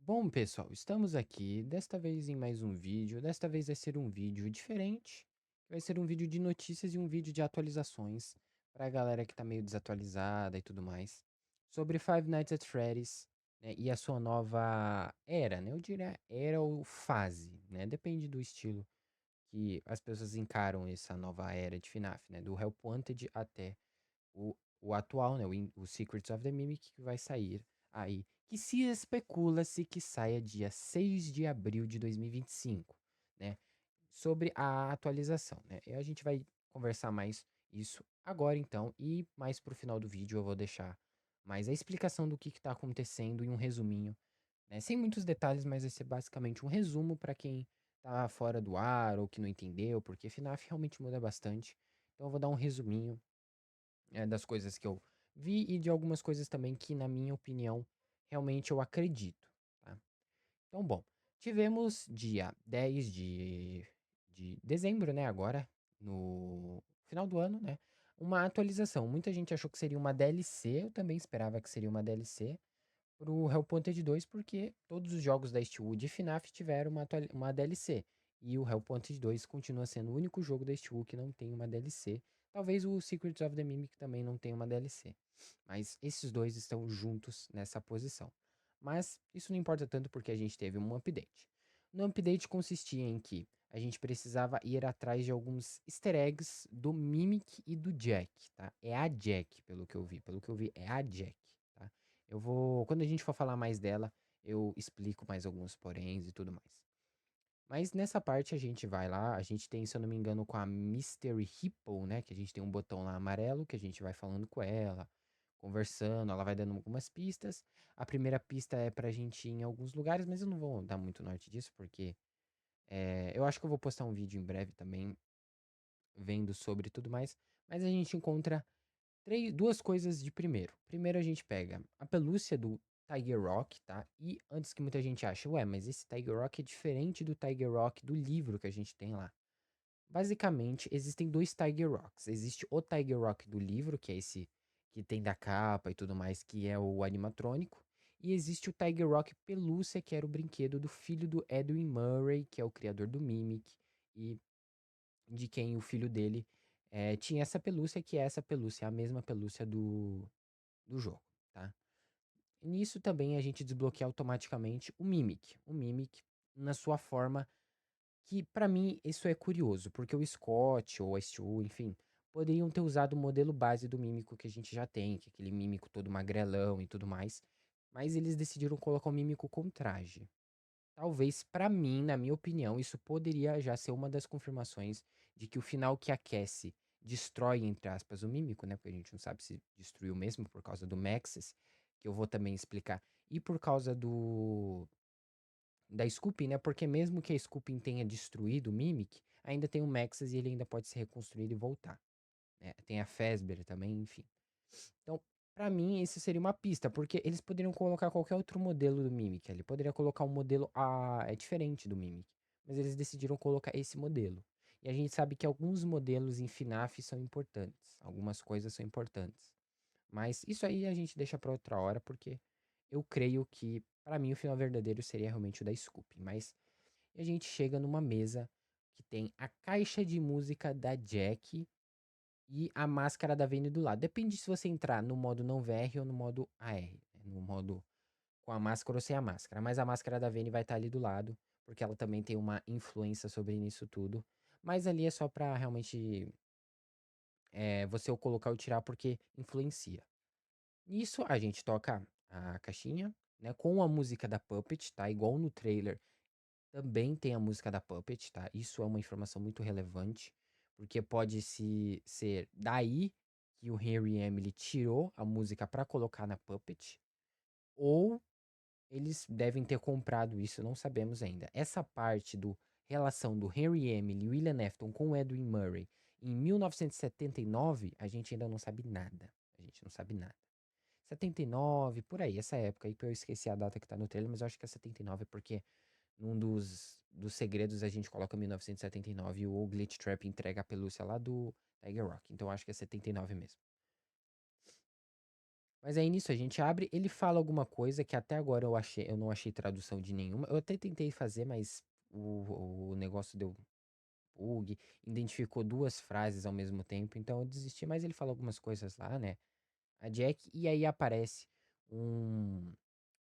Bom, pessoal, estamos aqui desta vez em mais um vídeo. Desta vez vai ser um vídeo diferente. Vai ser um vídeo de notícias e um vídeo de atualizações para a galera que tá meio desatualizada e tudo mais. Sobre Five Nights at Freddy's, né, e a sua nova era, né? Eu diria era ou fase, né? Depende do estilo que as pessoas encaram essa nova era de FNAF, né? Do Help Wanted até o atual, né, o Secrets of the Mimic, que vai sair aí, que se especula-se que saia dia 6 de abril de 2025, né, sobre a atualização, né, e a gente vai conversar mais isso agora então, e mais pro final do vídeo eu vou deixar mais a explicação do que tá acontecendo e um resuminho, né, sem muitos detalhes, mas vai ser basicamente um resumo para quem tá fora do ar ou que não entendeu, porque FNAF realmente muda bastante, então eu vou dar um resuminho das coisas que eu vi e de algumas coisas também que, na minha opinião, realmente eu acredito, tá? Então, bom, tivemos dia 10 de dezembro, né, agora, no final do ano, né, uma atualização. Muita gente achou que seria uma DLC, eu também esperava que seria uma DLC pro Hellpointed 2, porque todos os jogos da Eastwood e FNAF tiveram uma DLC. E o Hellpointed 2 continua sendo o único jogo da Eastwood que não tem uma DLC. Talvez o Secrets of the Mimic também não tenha uma DLC. Mas esses dois estão juntos nessa posição. Mas isso não importa tanto porque a gente teve um update. No update consistia em que a gente precisava ir atrás de alguns easter eggs do Mimic e do Jack, tá? É a Jack, pelo que eu vi. Pelo que eu vi, é a Jack, tá? Eu vou, quando a gente for falar mais dela, eu explico mais alguns poréns e tudo mais. Mas nessa parte a gente vai lá, a gente tem, se eu não me engano, com a Mystery Hippo, né? Que a gente tem um botão lá amarelo que a gente vai falando com ela, conversando, ela vai dando algumas pistas. A primeira pista é pra gente ir em alguns lugares, mas eu não vou dar muito norte disso, porque eu acho que eu vou postar um vídeo em breve também, vendo sobre tudo mais. Mas a gente encontra duas coisas de primeiro. Primeiro a gente pega a pelúcia do Tiger Rock, tá? E antes que muita gente ache, ué, mas esse Tiger Rock é diferente do Tiger Rock do livro que a gente tem lá. Basicamente, existem dois Tiger Rocks. Existe o Tiger Rock do livro, que é esse que tem da capa e tudo mais, que é o animatrônico. E existe o Tiger Rock pelúcia, que era o brinquedo do filho do Edwin Murray, que é o criador do Mimic. E de quem o filho dele tinha essa pelúcia, que é essa pelúcia, a mesma pelúcia do jogo, tá? Nisso também a gente desbloqueia automaticamente o Mimic. O Mimic na sua forma que, pra mim, isso é curioso, porque o Scott ou a Stu, enfim, poderiam ter usado o modelo base do Mímico que a gente já tem, que é aquele Mímico todo magrelão e tudo mais, mas eles decidiram colocar o Mímico com traje. Talvez, pra mim, na minha opinião, isso poderia já ser uma das confirmações de que o final que aquece destrói, entre aspas, o Mímico, né? Porque a gente não sabe se destruiu mesmo por causa do Maxis, que eu vou também explicar, e por causa da Scooping, né? Porque mesmo que a Scooping tenha destruído o Mimic, ainda tem o Maxis e ele ainda pode ser reconstruído e voltar, né? Tem a Fazbear também, enfim. Então, pra mim, isso seria uma pista, porque eles poderiam colocar qualquer outro modelo do Mimic ali. Poderia colocar um modelo diferente do Mimic, mas eles decidiram colocar esse modelo. E a gente sabe que alguns modelos em FNAF são importantes. Algumas coisas são importantes. Mas isso aí a gente deixa pra outra hora, porque eu creio que, pra mim, o final verdadeiro seria realmente o da Scoop. Mas a gente chega numa mesa que tem a caixa de música da Jack e a máscara da Vayne do lado. Depende se você entrar no modo não VR ou no modo AR, né? No modo com a máscara ou sem a máscara. Mas a máscara da Vayne vai estar ali do lado, porque ela também tem uma influência sobre isso tudo. Mas ali é só pra realmente você o colocar ou tirar, porque influencia. Nisso a gente toca a caixinha, né? Com a música da Puppet, tá? Igual no trailer. Também tem a música da Puppet, tá? Isso é uma informação muito relevante, porque pode se ser daí que o Henry e Emily tirou a música pra colocar na Puppet, ou eles devem ter comprado isso, não sabemos ainda. Essa parte do relação do Henry e Emily e William Afton com o Edwin Murray em 1979, a gente ainda não sabe nada. A gente não sabe nada. 79, por aí, essa época aí, eu esqueci a data que tá no trailer, mas eu acho que é 79, porque num dos segredos a gente coloca 1979 e o Glitch Trap entrega a pelúcia lá do Tiger Rock. Então eu acho que é 79 mesmo. Mas aí nisso a gente abre, ele fala alguma coisa que até agora eu não achei tradução de nenhuma. Eu até tentei fazer, mas o negócio deu bug, identificou duas frases ao mesmo tempo, então eu desisti, mas ele fala algumas coisas lá, né? A Jack, e aí aparece um,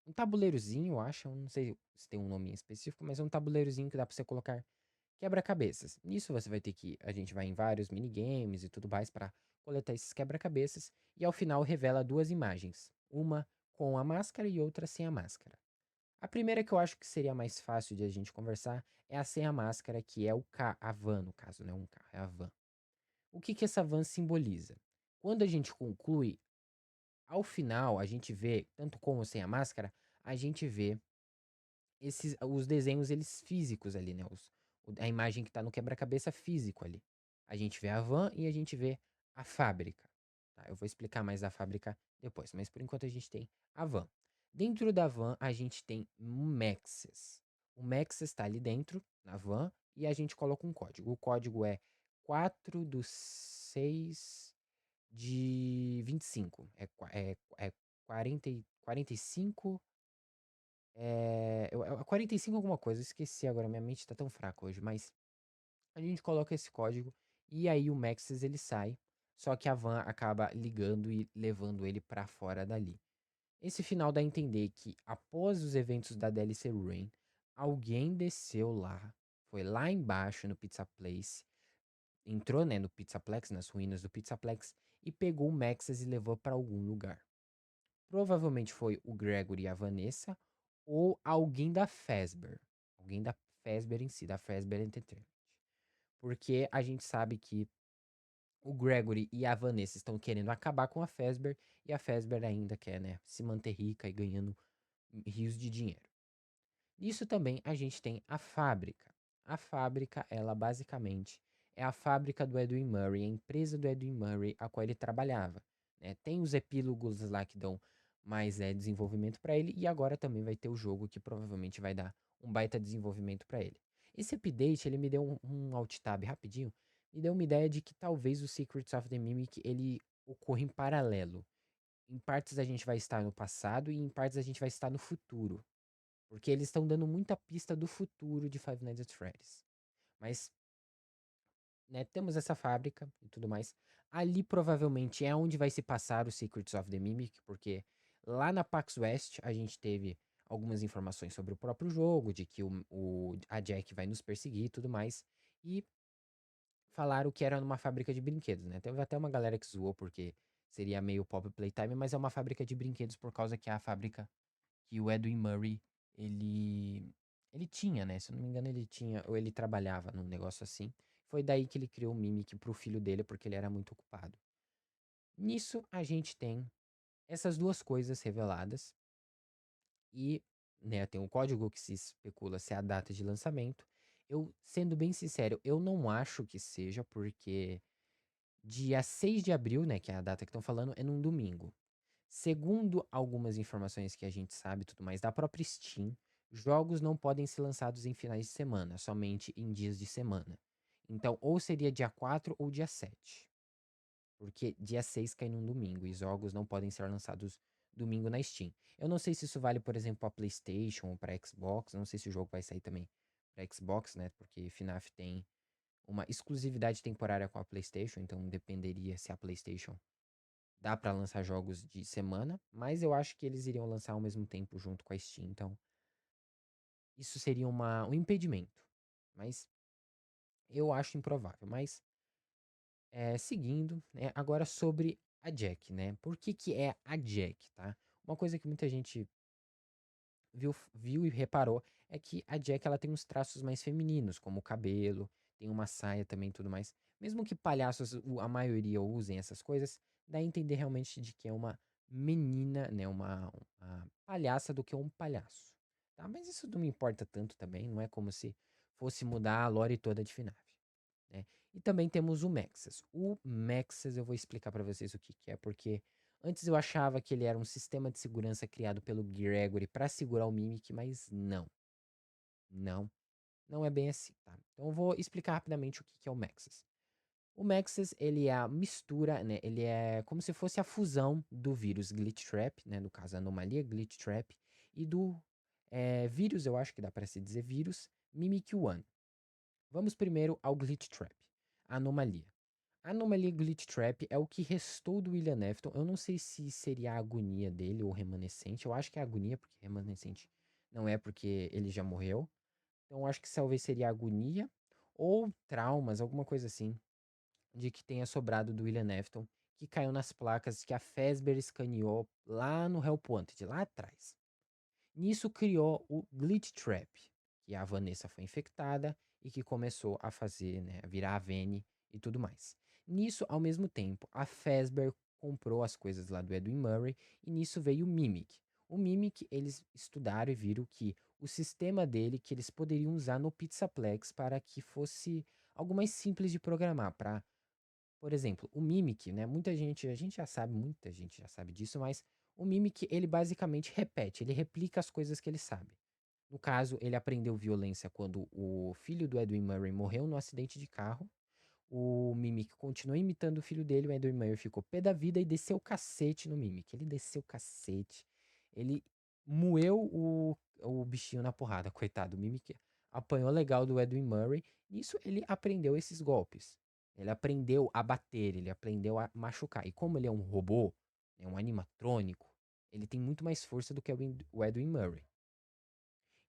um tabuleirozinho, eu acho, eu não sei se tem um nome específico, mas é um tabuleirozinho que dá pra você colocar quebra-cabeças. Nisso você vai ter que, a gente vai em vários minigames e tudo mais pra coletar esses quebra-cabeças, e ao final revela duas imagens, uma com a máscara e outra sem a máscara. A primeira que eu acho que seria mais fácil de a gente conversar é a sem a máscara, que é a van, no caso, não é um carro, é a van. O que que essa van simboliza? Quando a gente conclui, ao final, a gente vê, tanto com ou sem a máscara, a gente vê os desenhos eles físicos ali, né? A imagem que tá no quebra-cabeça físico ali. A gente vê a van e a gente vê a fábrica. Tá? Eu vou explicar mais a fábrica depois, mas por enquanto a gente tem a van. Dentro da van a gente tem um Maxis. O Maxis está ali dentro, na van, e a gente coloca um código. O código é 4/6 de 25. É 45. 45 alguma coisa, eu esqueci agora, minha mente tá tão fraca hoje, mas a gente coloca esse código e aí o Maxis ele sai, só que a van acaba ligando e levando ele pra fora dali. Esse final dá a entender que após os eventos da DLC Rain, alguém desceu lá, foi lá embaixo no Pizza Place, entrou, né, no Pizzaplex, nas ruínas do Pizzaplex e pegou o Maxis e levou pra algum lugar. Provavelmente foi o Gregory e a Vanessa ou alguém da Fazbear. Alguém da Fazbear em si, da Fazbear Entertainment. Porque a gente sabe que o Gregory e a Vanessa estão querendo acabar com a Fazbear e a Fazbear ainda quer, né, se manter rica e ganhando rios de dinheiro. Nisso também a gente tem a fábrica. A fábrica, ela basicamente é a fábrica do Edwin Murray, a empresa do Edwin Murray a qual ele trabalhava. Né? Tem os epílogos lá que dão mais desenvolvimento para ele, e agora também vai ter o jogo que provavelmente vai dar um baita desenvolvimento para ele. Esse update, ele me deu um alt tab rapidinho, me deu uma ideia de que talvez o Secrets of the Mimic ele ocorra em paralelo. Em partes a gente vai estar no passado e em partes a gente vai estar no futuro. Porque eles estão dando muita pista do futuro de Five Nights at Freddy's. Mas, né, temos essa fábrica e tudo mais. Ali provavelmente é onde vai se passar o Secrets of the Mimic, porque lá na PAX West a gente teve algumas informações sobre o próprio jogo, de que a Jack vai nos perseguir e tudo mais. E falaram que era numa fábrica de brinquedos, né? Teve até uma galera que zoou porque seria meio pop playtime, mas é uma fábrica de brinquedos por causa que é a fábrica que o Edwin Murray, ele tinha, né? Se eu não me engano, ele tinha, ou ele trabalhava num negócio assim. Foi daí que ele criou o Mimic pro filho dele, porque ele era muito ocupado. Nisso, a gente tem essas duas coisas reveladas e, né, tem um código que se especula se é a data de lançamento. Eu, sendo bem sincero, eu não acho que seja, porque dia 6 de abril, né, que é a data que estão falando, é num domingo. Segundo algumas informações que a gente sabe e tudo mais da própria Steam, jogos não podem ser lançados em finais de semana, somente em dias de semana. Então, ou seria dia 4 ou dia 7. Porque dia 6 cai num domingo e jogos não podem ser lançados domingo na Steam. Eu não sei se isso vale, por exemplo, para PlayStation ou para Xbox. Não sei se o jogo vai sair também para Xbox, né? Porque FNAF tem uma exclusividade temporária com a PlayStation, então dependeria se a PlayStation dá pra lançar jogos de semana, mas eu acho que eles iriam lançar ao mesmo tempo junto com a Steam, então isso seria um impedimento. Mas eu acho improvável. Mas seguindo, né, agora sobre a Jack, né? Por que que é a Jack, tá? Uma coisa que muita gente viu e reparou é que a Jack ela tem uns traços mais femininos, como o cabelo, tem uma saia também e tudo mais. Mesmo que palhaços, a maioria usem essas coisas, dá a entender realmente de que é uma menina, né, uma palhaça do que um palhaço. Tá? Mas isso não me importa tanto também, não é como se fosse mudar a lore toda de FNAF. Né? E também temos o Maxis. O Maxis eu vou explicar pra vocês o que que é, porque antes eu achava que ele era um sistema de segurança criado pelo Gregory para segurar o Mimic, mas não. Não, não é bem assim, tá? Então eu vou explicar rapidamente o que que é o Maxis. O Maxis, ele é a mistura, né? Ele é como se fosse a fusão do vírus Glitch Trap, né? No caso, a anomalia Glitch Trap, e do vírus, eu acho que dá para se dizer vírus, Mimic One. Vamos primeiro ao Glitch Trap, a anomalia. A anomalia Glitch Trap é o que restou do William Afton. Eu não sei se seria a agonia dele ou remanescente. Eu acho que é a agonia, porque remanescente não é porque ele já morreu. Então eu acho que talvez seria a agonia ou traumas, alguma coisa assim, de que tenha sobrado do William Afton, que caiu nas placas que a Fazbear escaneou lá no Help Wanted, lá atrás. Nisso criou o Glitch Trap, que a Vanessa foi infectada e que começou a fazer, né, a virar a Vene e tudo mais. Nisso, ao mesmo tempo, a Fazbear comprou as coisas lá do Edwin Murray e nisso veio o Mimic. O Mimic, eles estudaram e viram que o sistema dele, que eles poderiam usar no Pizzaplex para que fosse algo mais simples de programar, para, por exemplo, o Mimic, né? A gente já sabe, muita gente já sabe disso, mas o Mimic, ele basicamente repete, ele replica as coisas que ele sabe. No caso, ele aprendeu violência quando o filho do Edwin Murray morreu no acidente de carro. O Mimic continuou imitando o filho dele, o Edwin Murray ficou pé da vida e desceu o cacete no Mimic. Ele desceu o cacete. Ele moeu o bichinho na porrada, coitado. O Mimic apanhou legal do Edwin Murray. Nisso ele aprendeu esses golpes. Ele aprendeu a bater, ele aprendeu a machucar. E como ele é um robô, é um animatrônico, ele tem muito mais força do que o Edwin Murray.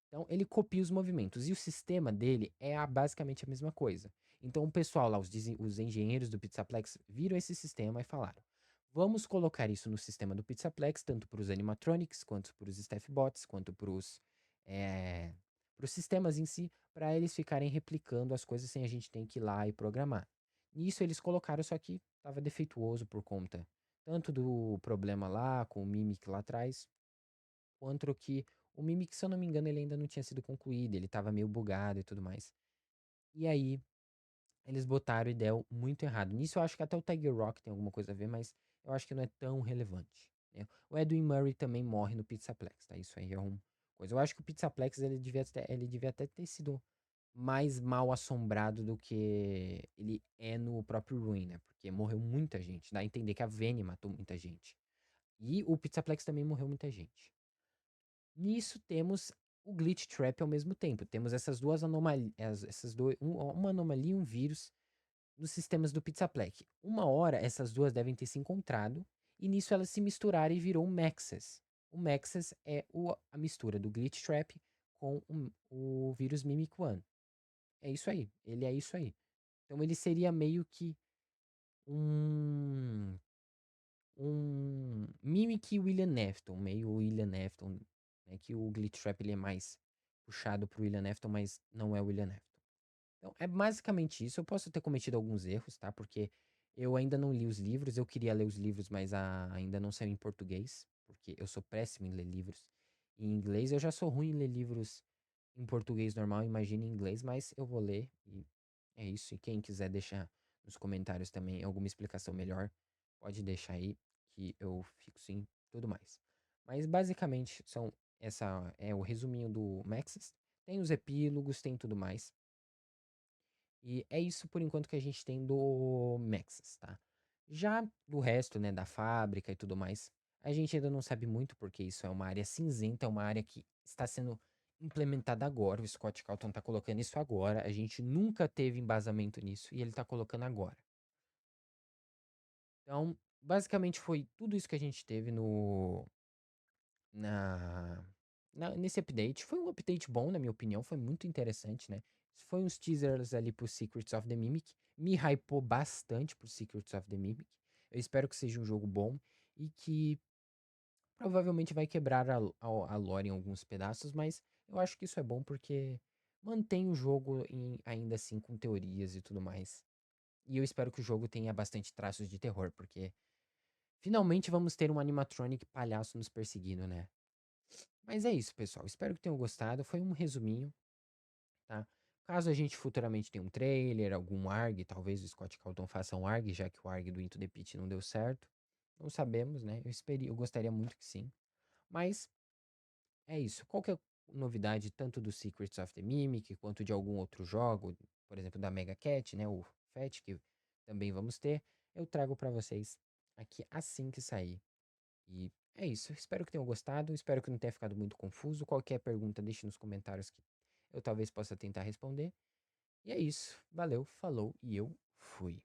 Então, ele copia os movimentos. E o sistema dele é basicamente a mesma coisa. Então, o pessoal lá, os engenheiros do Pizzaplex, viram esse sistema e falaram: vamos colocar isso no sistema do Pizzaplex, tanto para os animatronics, quanto para os staffbots, quanto para os sistemas em si, para eles ficarem replicando as coisas sem a gente ter que ir lá e programar. Nisso eles colocaram, só que estava defeituoso por conta tanto do problema lá com o Mimic lá atrás, quanto que o Mimic, se eu não me engano, ele ainda não tinha sido concluído, ele estava meio bugado e tudo mais. E aí, eles botaram e deu muito errado. Nisso eu acho que até o Tiger Rock tem alguma coisa a ver, mas eu acho que não é tão relevante, né? O Edwin Murray também morre no Pizzaplex, tá? Isso aí é uma coisa. Eu acho que o Pizzaplex ele devia até ter sido mais mal assombrado do que ele é no próprio Ruin, né? Porque morreu muita gente. Dá a entender que a Vene matou muita gente. E o Pizzaplex também morreu muita gente. Nisso temos o glitch trap ao mesmo tempo. Temos essas duas anomalias, uma anomalia e um vírus nos sistemas do Pizzaplex. Uma hora essas duas devem ter se encontrado e nisso elas se misturaram e virou um Maxis. O Maxis é a mistura do glitch trap com o vírus Mimic One. É isso aí. Ele é isso aí. Então ele seria meio que um Mimic William Afton, meio William Afton, né, que o Glitch Trap ele é mais puxado pro William Afton, mas não é o William Afton. Então, é basicamente isso. Eu posso ter cometido alguns erros, tá? Porque eu ainda não li os livros, eu queria ler os livros, mas ainda não saiu em português, porque eu sou péssimo em ler livros em inglês. Eu já sou ruim em ler livros em português normal, imagina em inglês, mas eu vou ler e é isso. E quem quiser deixar nos comentários também alguma explicação melhor, pode deixar aí que eu fico sim, tudo mais. Mas basicamente essa é o resuminho do Maxis. Tem os epílogos, tem tudo mais. E é isso por enquanto que a gente tem do Maxis, tá? Já do resto, né, da fábrica e tudo mais, a gente ainda não sabe muito porque isso é uma área cinzenta, é uma área que está sendo implementada agora. O Scott Calton tá colocando isso agora. A gente nunca teve embasamento nisso e ele tá colocando agora. Então, basicamente foi tudo isso que a gente teve na, nesse update. Foi um update bom, na minha opinião, foi muito interessante, né? Foi uns teasers ali pro Secrets of the Mimic. Me hypou bastante pro Secrets of the Mimic. Eu espero que seja um jogo bom e que provavelmente vai quebrar a lore em alguns pedaços, mas eu acho que isso é bom porque mantém o jogo ainda assim com teorias e tudo mais. E eu espero que o jogo tenha bastante traços de terror, porque finalmente vamos ter um animatronic palhaço nos perseguindo, né? Mas é isso, pessoal. Espero que tenham gostado. Foi um resuminho, tá? Caso a gente futuramente tenha um trailer, algum ARG, talvez o Scott Calton faça um ARG, já que o ARG do Into the Pit não deu certo. Não sabemos, né? Eu gostaria muito que sim. Mas é isso. Qualquer novidade, tanto do Secrets of the Mimic, quanto de algum outro jogo, por exemplo, da Mega Cat, né? O Fat, que também vamos ter, eu trago pra vocês aqui assim que sair. E é isso. Espero que tenham gostado. Espero que não tenha ficado muito confuso. Qualquer pergunta, deixe nos comentários que eu talvez possa tentar responder. E é isso. Valeu, falou e eu fui.